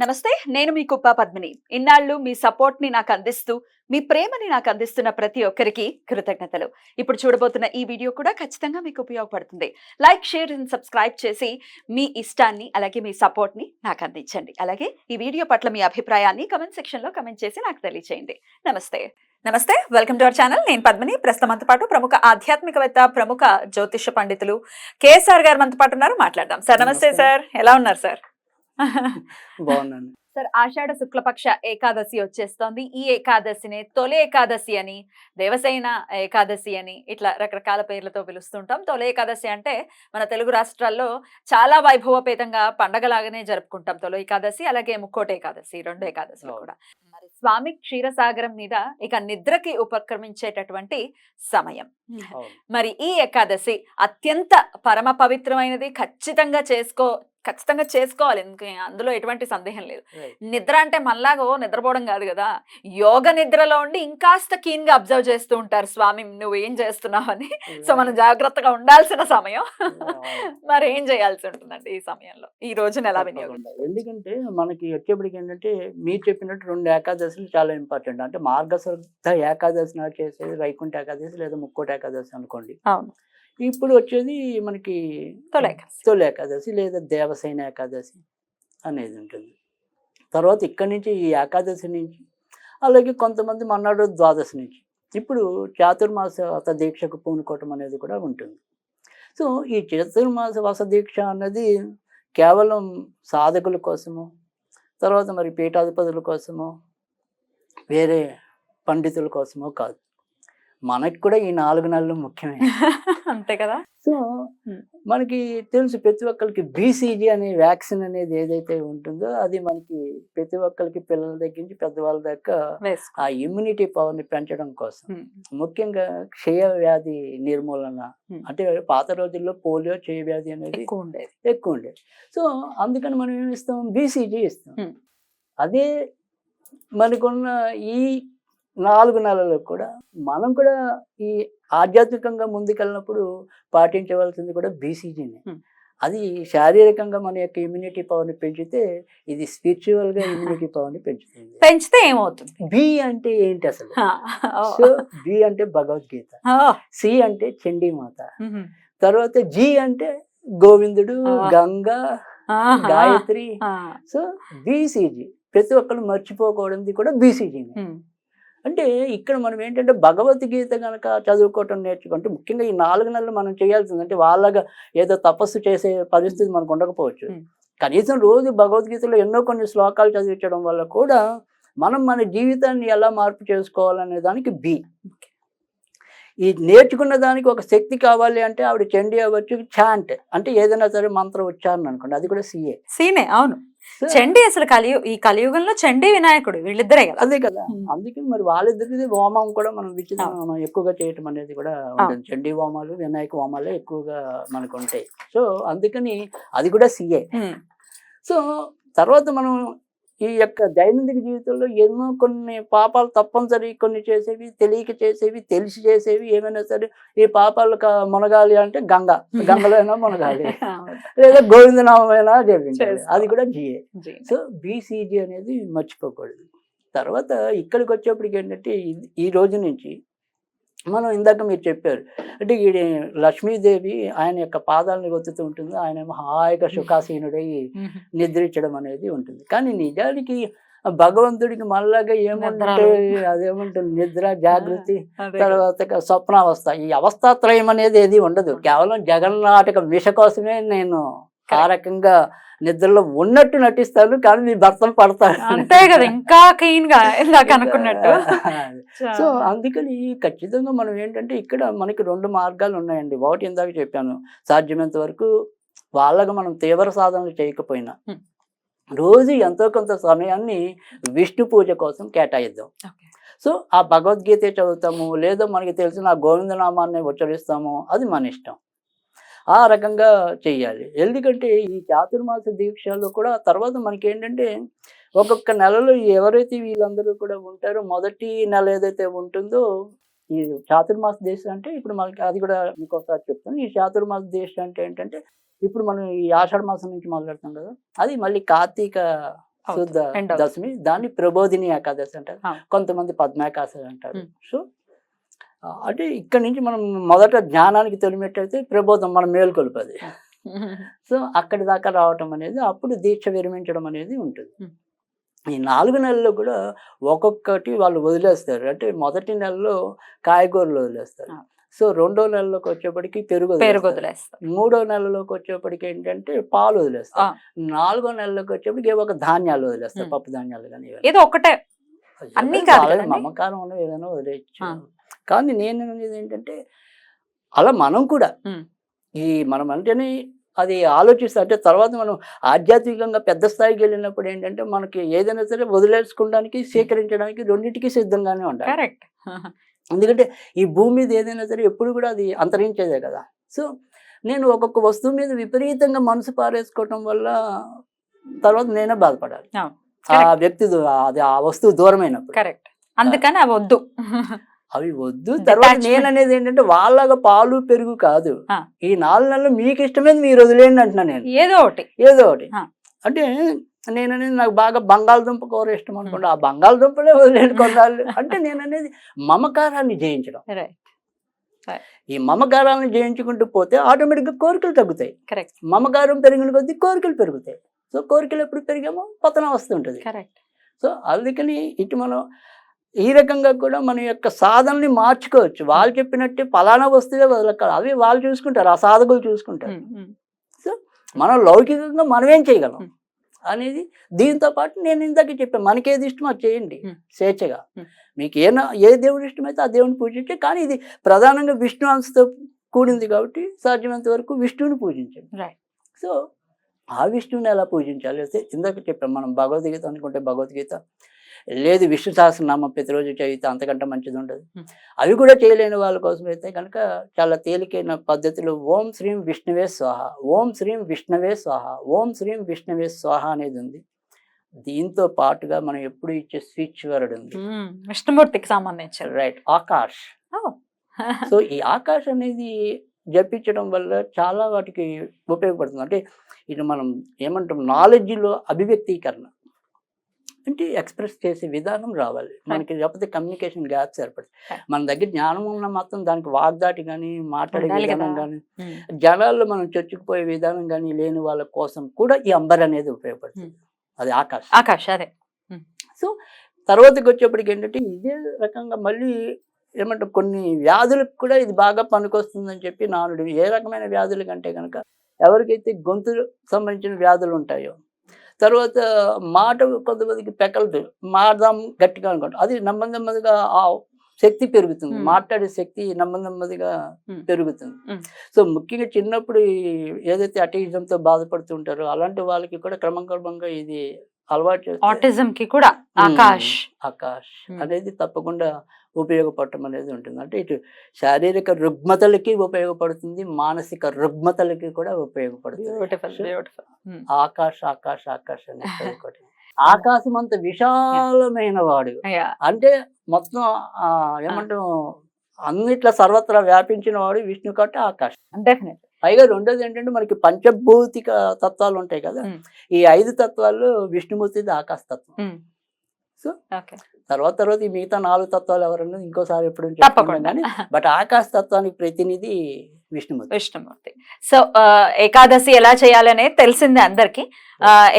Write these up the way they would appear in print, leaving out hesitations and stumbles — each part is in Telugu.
నమస్తే, నేను మీ కుప్ప పద్మిని. ఇన్నాళ్ళు మీ సపోర్ట్‌ని నాకందిస్తూ, మీ ప్రేమని నాకందిస్తున్న ప్రతి ఒక్కరికి కృతజ్ఞతలు. ఇప్పుడు చూడబోతున్న ఈ వీడియో కూడా ఖచ్చితంగా మీకు ఉపయోగపడుతుంది. లైక్, షేర్ అండ్ సబ్స్క్రైబ్ చేసి మీ ఇష్టాన్ని, అలాగే మీ సపోర్ట్‌ని నాకందించండి. అలాగే ఈ వీడియో పట్ల మీ అభిప్రాయాన్ని కామెంట్ సెక్షన్‌లో కామెంట్ చేసి నాకు తెలియజేయండి. నమస్తే. నమస్తే, వెల్కమ్ టు అవర్ ఛానల్. నేను పద్మిని. ప్రస్తుతం మనతో పాటు ప్రముఖ ఆధ్యాత్మికవేత్త, ప్రముఖ జ్యోతిష పండితులు కేఎస్ఆర్ గారు మనతో పాటు ఉన్నారు. మాట్లాడదాం. సార్ నమస్తే సార్. ఎలా ఉన్నారు సార్? బాగున్నాను. సార్, ఆషాఢ శుక్లపక్ష ఏకాదశి వచ్చేస్తోంది. ఈ ఏకాదశిని తొలి ఏకాదశి అని, దేవసేన ఏకాదశి అని ఇట్లా రకరకాల పేర్లతో పిలుస్తుంటాం. తొలి ఏకాదశి అంటే మన తెలుగు రాష్ట్రాల్లో చాలా వైభవపేతంగా పండగలాగానే జరుపుకుంటాం. తొలి ఏకాదశి అలాగే ముక్కోటి ఏకాదశి, రెండు ఏకాదశిలు కూడా. మరి స్వామి క్షీరసాగరం మీద ఇక నిద్రకి ఉపక్రమించేటటువంటి సమయం. మరి ఈ ఏకాదశి అత్యంత పరమ పవిత్రమైనది. ఖచ్చితంగా చేసుకోవాలి. అందులో ఎటువంటి సందేహం లేదు. నిద్ర అంటే మనలాగా నిద్రపోవడం కాదు కదా. యోగ నిద్రలో ఉండి ఇంకాస్త కీన్ గా అబ్జర్వ్ చేస్తూ ఉంటారు స్వామి నువ్వు ఏం చేస్తున్నావు అని. సో మనం జాగ్రత్తగా ఉండాల్సిన సమయం. మరి ఏం చేయాల్సి ఉంటుందండి ఈ సమయంలో, ఈ రోజున ఎలా వినియోగించాలి? ఎందుకంటే మనకి వచ్చేప్పటికి ఏంటంటే మీరు చెప్పినట్టు 2 ఏకాదశులు చాలా ఇంపార్టెంట్. అంటే మార్గశుద్ధ ఏకాదశి నాడు చేసేది వైకుంఠ ఏకాదశి లేదా ముక్కోటి ఏకాదశి అనుకోండి. అవును. ఇప్పుడు వచ్చేది మనకి తొలి ఏకాదశి లేదా దేవసేన ఏకాదశి అనేది ఉంటుంది. తర్వాత ఇక్కడి నుంచి ఈ ఏకాదశి నుంచి, అలాగే కొంతమంది మన్నాడు ద్వాదశి నుంచి ఇప్పుడు చాతుర్మాస వ్రత దీక్షకు పూనుకోవటం అనేది కూడా ఉంటుంది. సో ఈ చాతుర్మాస వ్రత దీక్ష అన్నది కేవలం సాధకుల కోసము, తర్వాత మరి పీఠాధిపతుల కోసమో, వేరే పండితుల కోసమో కాదు. మనకి కూడా ఈ 4 నెలలు ముఖ్యమే. అంతే కదా. సో మనకి తెలుసు ప్రతి ఒక్కరికి BCG అనే వ్యాక్సిన్ అనేది ఏదైతే ఉంటుందో అది మనకి ప్రతి ఒక్కరికి పిల్లల దగ్గర నుంచి పెద్దవాళ్ళ దాకా ఆ ఇమ్యూనిటీ పవర్ని పెంచడం కోసం, ముఖ్యంగా క్షయ వ్యాధి నిర్మూలన. అంటే పాత రోజుల్లో పోలియో, క్షయ వ్యాధి అనేది ఎక్కువ ఉండేది. సో అందుకని మనం ఏమి ఇస్తాం, BCG ఇస్తాం. అదే మనకున్న ఈ 4 నెలలు కూడా మనం కూడా ఈ ఆధ్యాత్మికంగా ముందుకెళ్ళినప్పుడు పాటించవలసింది కూడా BCGనే. అది శారీరకంగా మన యొక్క ఇమ్యూనిటీ పవర్ని పెంచితే, ఇది స్పిరిచువల్ గా ఇమ్యూనిటీ పవర్ని పెంచుతుంది. పెంచితే ఏమవుతుంది? బి అంటే ఏంటి అసలు? సో బి అంటే భగవద్గీత, సి అంటే చండీమాత, తర్వాత జి అంటే గోవిందుడు, గంగా, గాయత్రి. సో BCG ప్రతి ఒక్కరు మర్చిపోకూడదు కూడా BCGనే. అంటే ఇక్కడ మనం ఏంటంటే భగవద్గీత కనుక చదువుకోవటం నేర్చుకుంటే, ముఖ్యంగా ఈ 4 నెలలు మనం చేయాల్సింది అంటే వాళ్ళగా ఏదో తపస్సు చేసే పరిస్థితి మనకు ఉండకపోవచ్చు. కనీసం రోజు భగవద్గీతలో ఎన్నో కొన్ని శ్లోకాలు చదివించడం వల్ల కూడా మనం మన జీవితాన్ని ఎలా మార్పు చేసుకోవాలనే దానికి బి. ఈ నేర్చుకున్న దానికి ఒక శక్తి కావాలి అంటే ఆవిడ చండీ అవ్వచ్చు, చాంట్ అంటే ఏదైనా సరే మంత్ర ఉచ్చారణ అనుకోండి, అది కూడా సీనే. అవును. చండీ అసలు ఈ కలియుగంలో చండీ వినాయకుడు వీళ్ళిద్దరే కదా. అదే కదా. అందుకని మరి వాళ్ళిద్దరిది హోమం కూడా మనం ఎక్కువగా చేయటం అనేది కూడా ఉంటుంది. చండీ హోమాలు, వినాయక హోమాలే ఎక్కువగా మనకు ఉంటాయి. సో అందుకని అది కూడా సీఏ. సో తర్వాత మనం ఈ యొక్క దైనందిక జీవితంలో ఎన్నో కొన్ని పాపాలు తప్పనిసరి, కొన్ని చేసేవి తెలియక చేసేవి, తెలిసి చేసేవి, ఏమైనా సరే ఈ పాపాలు మునగాలి అంటే గంగలో అయినా మునగాలి, లేదా గోవిందనామైనా జరిగించాలి, అది కూడా జిఏ. సో BCG అనేది మర్చిపోకూడదు. తర్వాత ఇక్కడికి వచ్చేప్పటికి ఏంటంటే ఈ రోజు నుంచి మనం ఇందాక మీరు చెప్పారు అంటే ఈ లక్ష్మీదేవి ఆయన యొక్క పాదాలను ఒత్తుతూ ఉంటుంది, ఆయన హాయిగా సుఖాసీనుడై నిద్రించడం అనేది ఉంటుంది. కానీ నిజానికి భగవంతుడికి మళ్ళాగా ఏమంటే అదేమంటుంది, నిద్ర, జాగృతి, తర్వాత స్వప్నావస్థ, ఈ అవస్థాత్రయం అనేది ఏది ఉండదు. కేవలం జగన్నాటక విష కోసమే నేను ఆ రకంగా నిద్రలో ఉన్నట్టు నటిస్తాను, కానీ మీ భర్తలు పడతారు అంతే కదా, ఇంకా క్లీన్ గా అనుకున్నట్టు. సో అందుకని ఖచ్చితంగా మనం ఏంటంటే ఇక్కడ మనకి 2 మార్గాలు ఉన్నాయండి. ఒకటి ఇందాక చెప్పాను, సాధ్యమైనంత వరకు వాళ్ళగా మనం తీవ్ర సాధనలు చేయకపోయినా రోజు ఎంతో కొంత సమయాన్ని విష్ణు పూజ కోసం కేటాయిద్దాం. సో ఆ భగవద్గీత చదువుతాము, లేదా మనకి తెలిసిన గోవిందనామాన్ని ఉచ్చరిస్తాము, అది మన ఇష్టం. ఆ రకంగా చెయ్యాలి. ఎందుకంటే ఈ చాతుర్మాస దీక్షలో కూడా తర్వాత మనకి ఏంటంటే ఒక్కొక్క నెలలో ఎవరైతే వీళ్ళందరూ కూడా ఉంటారో, మొదటి నెల ఏదైతే ఉంటుందో ఈ చాతుర్మాస దీక్ష అంటే, ఇప్పుడు మనకి అది కూడా ఇంకోసారి చెప్తాను. ఈ చాతుర్మాస దీక్ష అంటే ఏంటంటే, ఇప్పుడు మనం ఈ ఆషాఢ మాసం నుంచి మొదలెడతాం కదా, అది మళ్ళీ కార్తీక శుద్ధ రెండవది. దశమి, దాన్ని ప్రబోధిని ఏకాదశి అంటారు, ఆ. కొంతమంది పద్మేకాదశి అంటారు. సో అంటే ఇక్కడ నుంచి మనం మొదట జ్ఞానానికి తొలిమెట్టయితే ప్రబోధం, మనం మేల్కొల్పది. సో అక్కడి దాకా రావటం అనేది, అప్పుడు దీక్ష విరమించడం అనేది ఉంటుంది. ఈ 4 నెలల్లో కూడా ఒక్కొక్కటి వాళ్ళు వదిలేస్తారు. అంటే మొదటి నెలలో కాయగూరలు వదిలేస్తారు. సో 2వ నెలలోకి వచ్చేప్పటికి పెరుగు వదిలేస్తారు. 3వ నెలలోకి వచ్చేప్పటికి ఏంటంటే పాలు వదిలేస్తారు. 4వ నెలలోకి వచ్చేప్పటికి ఏవో ఒక ధాన్యాలు వదిలేస్తారు, పప్పు ధాన్యాలు కానీ. ఏదో ఒకటే, అన్ని కాదు కదండి. మమకారం ఉన్న ఏదైనా వదిలేయచ్చు. కానీ నేను అనేది ఏంటంటే అలా మనం కూడా మనం అంటేనే అది ఆలోచిస్తే, అంటే తర్వాత మనం ఆధ్యాత్మికంగా పెద్ద స్థాయికి వెళ్ళినప్పుడు ఏంటంటే మనకి ఏదైనా సరే వదిలేసుకోవడానికి, స్వీకరించడానికి రెండింటికి సిద్ధంగానే ఉండాలి. కరెక్ట్. ఎందుకంటే ఈ భూమి మీద ఏదైనా సరే ఎప్పుడు కూడా అది అంతరించేదే కదా. సో నేను ఒక్కొక్క వస్తువు మీద విపరీతంగా మనసు పారేసుకోవటం వల్ల తర్వాత నేనే బాధపడాలి, ఆ వ్యక్తి అది ఆ వస్తువు దూరమైనప్పుడు. కరెక్ట్. అందుకని అవి వద్దు, అవి వద్దు. తర్వాత నేను అనేది ఏంటంటే వాళ్ళగా పాలు పెరుగు కాదు, ఈ 4 నెలలు మీకు ఇష్టమైంది మీరు వదిలేయండి అంటున్నా నేను. ఏదో ఒకటి అంటే నేను అనేది నాకు బాగా బంగాళదుంప కూర ఇష్టం అనుకోండి, ఆ బంగాళదుంపలే వదిలేండి కొన్నాళ్ళు. అంటే నేను అనేది మమకారాన్ని జయించడం. ఈ మమకారాన్ని జయించుకుంటూ పోతే ఆటోమేటిక్గా కోరికలు తగ్గుతాయి. మమకారం పెరిగిన కొద్దీ కోరికలు పెరుగుతాయి. సో కోరికలు ఎప్పుడు పెరిగామో పతనం వస్తుంటుంది. సో అందుకని ఇటు మనం ఈ రకంగా కూడా మన యొక్క సాధనని మార్చుకోవచ్చు. వాళ్ళు చెప్పినట్టే ఫలానా వస్తువే వదలకాలి, అవి వాళ్ళు చూసుకుంటారు, ఆ సాధకులు చూసుకుంటారు. సో మనం లౌకికంగా మనమేం చేయగలం అనేది. దీంతో పాటు నేను ఇందాక చెప్పాను, మనకేది ఇష్టమో అది చేయండి స్వేచ్ఛగా. మీకు ఏ దేవుడు ఇష్టమైతే ఆ దేవుని పూజించే. కానీ ఇది ప్రధానంగా విష్ణు అంశతో కూడింది కాబట్టి సాధ్యమైనంత వరకు విష్ణువుని పూజించండి. సో ఆ విష్ణువుని ఎలా పూజించాలి అయితే ఇందాక చెప్పాం, మనం భగవద్గీత అనుకుంటే భగవద్గీత లేదు, విష్ణు సహస్రనామం ప్రతిరోజు చదివితే అంతకంటే మంచిది ఉండదు. అవి కూడా చేయలేని వాళ్ళ కోసం అయితే కనుక చాలా తేలికైన పద్ధతిలో ఓం శ్రీం విష్ణువే స్వాహ, ఓం శ్రీం విష్ణువే స్వాహ, ఓం శ్రీం విష్ణువే స్వాహ అనేది ఉంది. దీంతో పాటుగా మనం ఎప్పుడు ఇచ్చే స్విచ్ వర్డ్ ఉంది, విష్ణుమూర్తికి సంబంధించి, రైట్, ఆకాష్. సో ఈ ఆకాష్ అనేది జపించడం వల్ల చాలా వాటికి ఉపయోగపడుతుంది. అంటే ఇది మనం ఏమంటాం, నాలెడ్జ్లో అభివ్యక్తీకరణ అంటే ఎక్స్ప్రెస్ చేసే విధానం రావాలి మనకి, లేకపోతే కమ్యూనికేషన్ గ్యాప్స్ ఏర్పడతాయి. మన దగ్గర జ్ఞానం ఉన్న మాత్రం దానికి వాగ్దాటి కానీ, మాట్లాడే విధానం కానీ, జనాల్లో మనం చొచ్చుకుపోయే విధానం కానీ లేని వాళ్ళ కోసం కూడా ఈ అంబర్ అనేది ఉపయోగపడుతుంది. అది ఆకాష్. అదే. సో తర్వాతకి వచ్చేప్పటికి ఏంటంటే ఇదే రకంగా మళ్ళీ ఏమంటారు, కొన్ని వ్యాధులకు కూడా ఇది బాగా పనికొస్తుందని చెప్పి నానుడు. ఏ రకమైన వ్యాధుల కంటే కనుక ఎవరికైతే గొంతు సంబంధించిన వ్యాధులు ఉంటాయో, తర్వాత మాట కొంతమందికి పెకలదు, మాడదాం గట్టిగా అనుకోండి, అది నెమ్మదిగా ఆ శక్తి పెరుగుతుంది, మాట్లాడే శక్తి నెమ్మదిగా పెరుగుతుంది. సో ముఖ్యంగా చిన్నప్పుడు ఏదైతే అటిజంతో బాధపడుతుంటారో అలాంటి వాళ్ళకి కూడా క్రమంగా ఇది అలవాటు చేస్తే ఆటిజం కి కూడా ఆకాష్ అనేది తప్పకుండా ఉపయోగపడటం అనేది ఉంటుంది. అంటే ఇటు శారీరక రుగ్మతలకి ఉపయోగపడుతుంది, మానసిక రుగ్మతలకి కూడా ఉపయోగపడుతుంది. ఆకాష్ అనేది ఒకటి. ఆకాశం అంత విశాలమైన వాడు, అంటే మొత్తం ఏమంటాం అన్నిట్లా సర్వత్రా వ్యాపించిన వాడు విష్ణు కాబట్టి ఆకాశం. పైగా రెండోది ఏంటంటే మనకి పంచభౌతిక తత్వాలు ఉంటాయి కదా, ఈ 5 తత్వాల్లో విష్ణుమూర్తిది ఆకాశ తత్వం. సో తర్వాత ఈ మిగతా 4 తత్వాలు ఎవరన్నా ఇంకోసారి ఎప్పుడు చెప్పుకుంటాం కానీ, బట్ ఆకాశ తత్వానికి ప్రతినిధి విష్ణుమూర్తి. సో ఏకాదశి ఎలా చేయాలి అనేది తెలిసిందే అందరికి.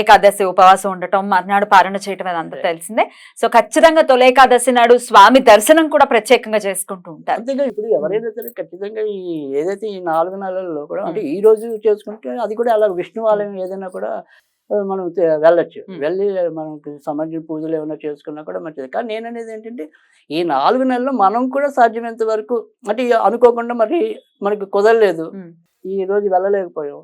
ఏకాదశి ఉపవాసం ఉండటం, మర్నాడు పారణ చేయటం అదంతా తెలిసిందే. సో ఖచ్చితంగా తొలి ఏకాదశి నాడు స్వామి దర్శనం కూడా ప్రత్యేకంగా చేసుకుంటూ ఉంటారు. అంతేగా ఇప్పుడు ఎవరైనా సరే ఖచ్చితంగా ఈ ఏదైతే ఈ 4 నెలల్లో కూడా, అంటే ఈ రోజు చేసుకుంటే అది కూడా అలా విష్ణు ఆలయం ఏదైనా కూడా మనం వెళ్ళొచ్చు, వెళ్ళి మనకి సంబంధించిన పూజలు ఏమైనా చేసుకున్నా కూడా మంచిది. కానీ నేను అనేది ఏంటంటే ఈ 4 నెలల్లో మనం కూడా సాధ్యమైనంత వరకు, అంటే అనుకోకుండా మరి మనకి కుదరలేదు, ఈ రోజు వెళ్ళలేకపోయాం,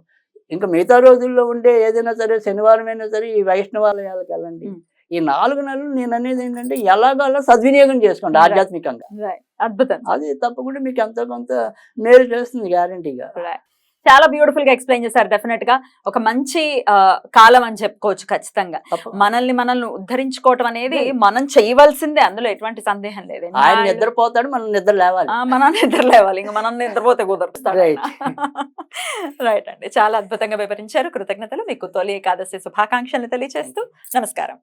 ఇంకా మిగతా రోజుల్లో ఉండే ఏదైనా సరే శనివారం అయినా సరే ఈ వైష్ణవాలయాలకు వెళ్ళండి. ఈ 4 నెలలు నేను అనేది ఏంటంటే ఎలాగోలా సద్వినియోగం చేసుకోండి ఆధ్యాత్మికంగా. అద్భుతం. అది తప్పకుండా మీకు ఎంతో కొంత మేలు చేస్తుంది గ్యారంటీగా. చాలా బ్యూటిఫుల్ గా ఎక్స్ప్లెయిన్ చేశారు. డెఫినెట్ గా ఒక మంచి కాలం అని చెప్పుకోవచ్చు ఖచ్చితంగా. మనల్ని ఉద్ధరించుకోవటం అనేది మనం చేయవలసిందే, అందులో ఎటువంటి సందేహం లేదు. ఆయన నిద్రపోతాడు, మనం నిద్ర లేవాలి. మనం నిద్ర లేవాలి, ఇంకా మనం నిద్రపోతే కుదరుస్తాడు. రైట్ అండి, చాలా అద్భుతంగా వివరించారు. కృతజ్ఞతలు. మీకు తొలి ఏకాదశి శుభాకాంక్షలు తెలియజేస్తూ నమస్కారం.